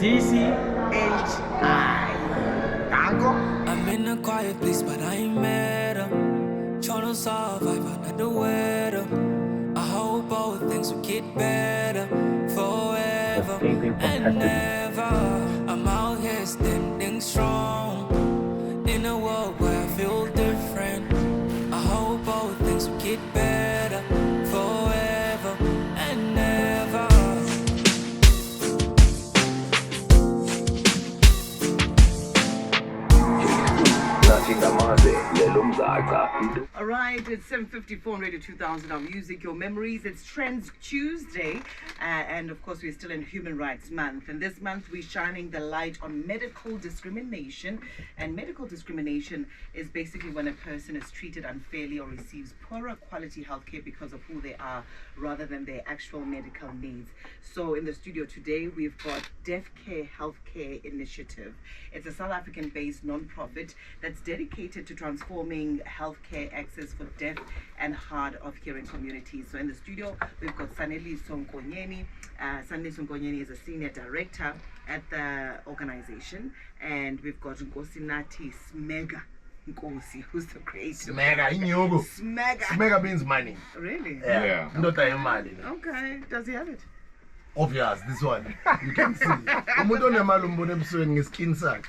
I'm in a quiet place, but I ain't mad up. Tryna survive under the weather. I hope all things will get better forever and never. I'm out here standing strong in a world where I feel different. I hope all things will get better forever and never. All right, it's 7:54 on Radio 2000, our music, your memories. It's Trends Tuesday, and of course, we're still in Human Rights Month. And this month, we're shining the light on medical discrimination. And medical discrimination is basically when a person is treated unfairly or receives poorer quality healthcare because of who they are rather than their actual medical needs. So, in the studio today, we've got Deaf Care Healthcare Initiative. It's a South African-based non-profit that's dedicated to transforming healthcare access for deaf and hard of hearing communities. So in the studio, we've got Saneli Sonkonyeni. Saneli Sonkonyeni is a senior director at the organization. And we've got Nathi Smega. Nkosi, who's the creator? Smega, inyogo. Smega. Smega means money. Really? Yeah. Not a money. Okay. Does he have it? Obvious, this one. You can see.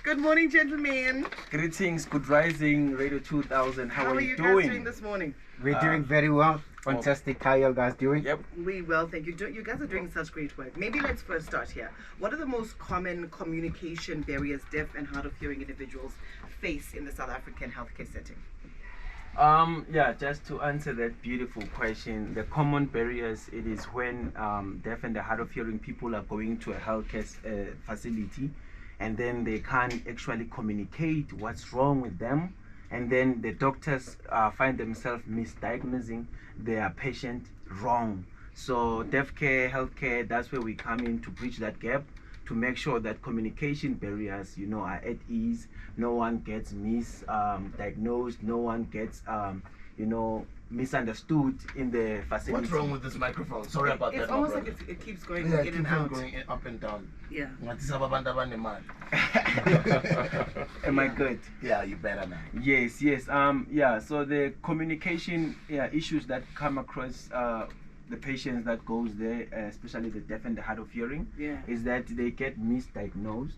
Good morning, gentlemen. Greetings, good rising, Radio 2000. How are you guys doing this morning? We're doing very well. Fantastic. How are you guys doing? Yep. We well, thank you. You guys are doing such great work. Maybe let's first start here. What are the most common communication barriers deaf and hard of hearing individuals face in the South African healthcare setting? Yeah, just to answer that beautiful question, the common barriers, it is when deaf and the hard of hearing people are going to a healthcare facility and then they can't actually communicate what's wrong with them, and then the doctors find themselves misdiagnosing their patient wrong. So deaf care, healthcare, that's where we come in to bridge that gap, to make sure that communication barriers, are at ease. No one gets misdiagnosed. No one gets, misunderstood in the facility. What's wrong with this microphone? Sorry about that. It's almost like it keeps going in and out. Going up and down. Yeah. Am I good? Yeah, you better now. Yes. Yeah. So the communication issues that come across the patients that goes there, especially the deaf and the hard of hearing, is that they get misdiagnosed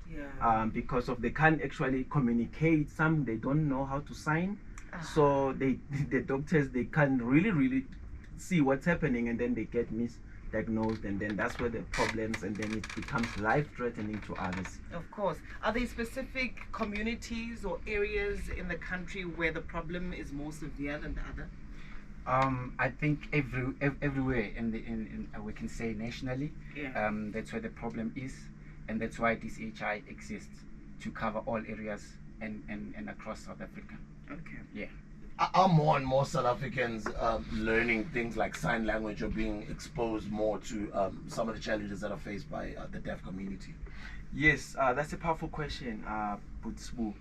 because of they can't actually communicate. Some they don't know how to sign, so the doctors, they can't really see what's happening, and then they get misdiagnosed, and then that's where the problems, and then it becomes life-threatening to others. Of course. Are there specific communities or areas in the country where the problem is more severe than the other? I think everywhere we can say nationally, that's where the problem is, and that's why DCHI exists, to cover all areas and across South Africa. Okay. Yeah. Are more and more South Africans learning things like sign language or being exposed more to some of the challenges that are faced by the deaf community? Yes, that's a powerful question, Butsbu.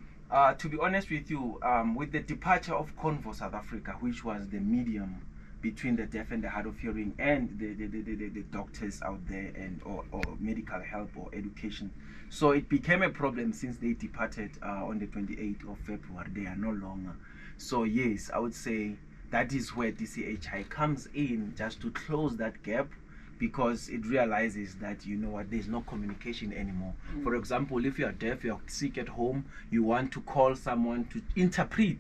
To be honest with you, with the departure of Convo South Africa, which was the medium between the deaf and the hard of hearing and the doctors out there and or medical help or education, so it became a problem since they departed on the 28th of February. They are no longer. So yes, I would say that is where DCHI comes in, just to close that gap, because it realizes that there's no communication anymore. For example, if you are deaf, you are sick at home, you want to call someone to interpret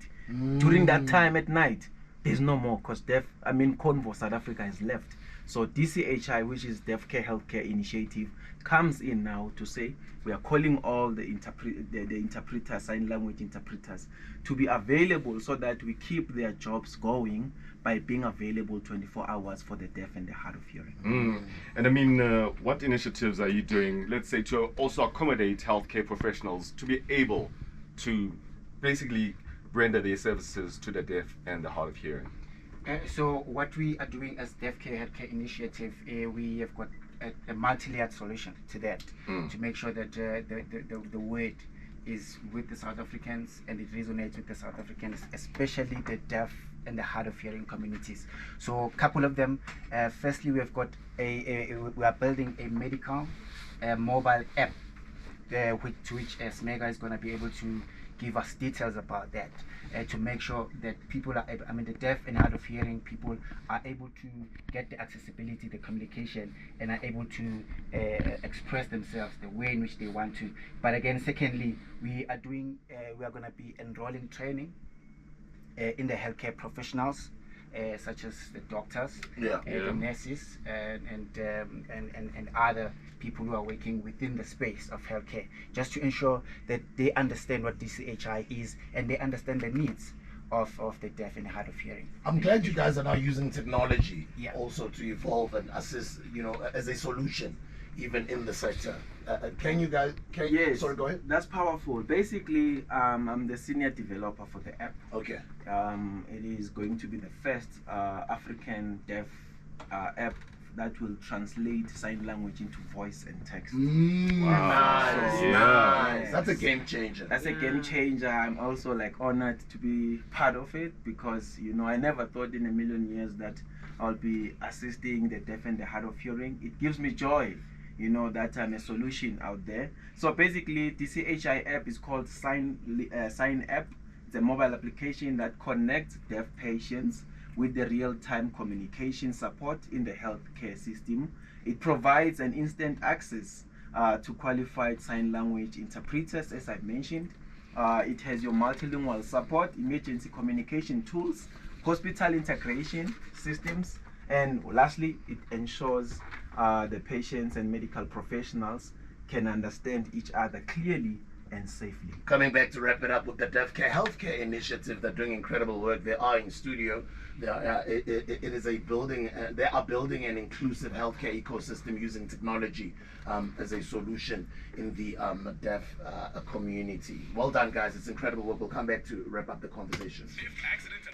during that time at night, there's no more, because Convo South Africa has left. So DCHI, which is Deaf Care Healthcare Initiative, comes in now to say we are calling all the interpreters, sign language interpreters, to be available so that we keep their jobs going by being available 24 hours for the deaf and the hard of hearing. And what initiatives are you doing, let's say, to also accommodate healthcare professionals to be able to basically render their services to the deaf and the hard of hearing? So what we are doing as Deaf Care Healthcare Initiative, we have got a multi-layered solution to that, to make sure that the word is with the South Africans and it resonates with the South Africans, especially the deaf and the hard of hearing communities. So a couple of them. Firstly, we have got we are building a medical mobile app to which Smega is going to be able to give us details about that, to make sure that people are able, the deaf and hard of hearing people are able to get the accessibility, the communication, and are able to express themselves the way in which they want to. But again, secondly, we are going to be enrolling training in the healthcare professionals, such as the doctors, the nurses, and other people who are working within the space of healthcare, just to ensure that they understand what DCHI is and they understand the needs of the deaf and hard of hearing. I'm glad you guys are now using technology Yeah. also to evolve and assist, as a solution, even in the sector. Can you guys? Yes. Sorry, go ahead. That's powerful. Basically, I'm the senior developer for the app. Okay. It is going to be the first African deaf app that will translate sign language into voice and text. Nice, So, nice. That's a game changer. That's a game changer. I'm also honored to be part of it, because I never thought in a million years that I'll be assisting the deaf and the hard of hearing. It gives me joy, that I'm a solution out there. So basically, the DCHI app is called Sign App. It's a mobile application that connects deaf patients with the real-time communication support in the healthcare system. It provides an instant access to qualified sign language interpreters, as I mentioned. It has your multilingual support, emergency communication tools, hospital integration systems, and lastly, it ensures the patients and medical professionals can understand each other clearly and safely. Coming back to wrap it up with the Deaf Care Healthcare Initiative, they're doing incredible work. They are in studio. It is a building. They are building an inclusive healthcare ecosystem using technology as a solution in the deaf community. Well done, guys. It's incredible work. We'll come back to wrap up the conversation. If accident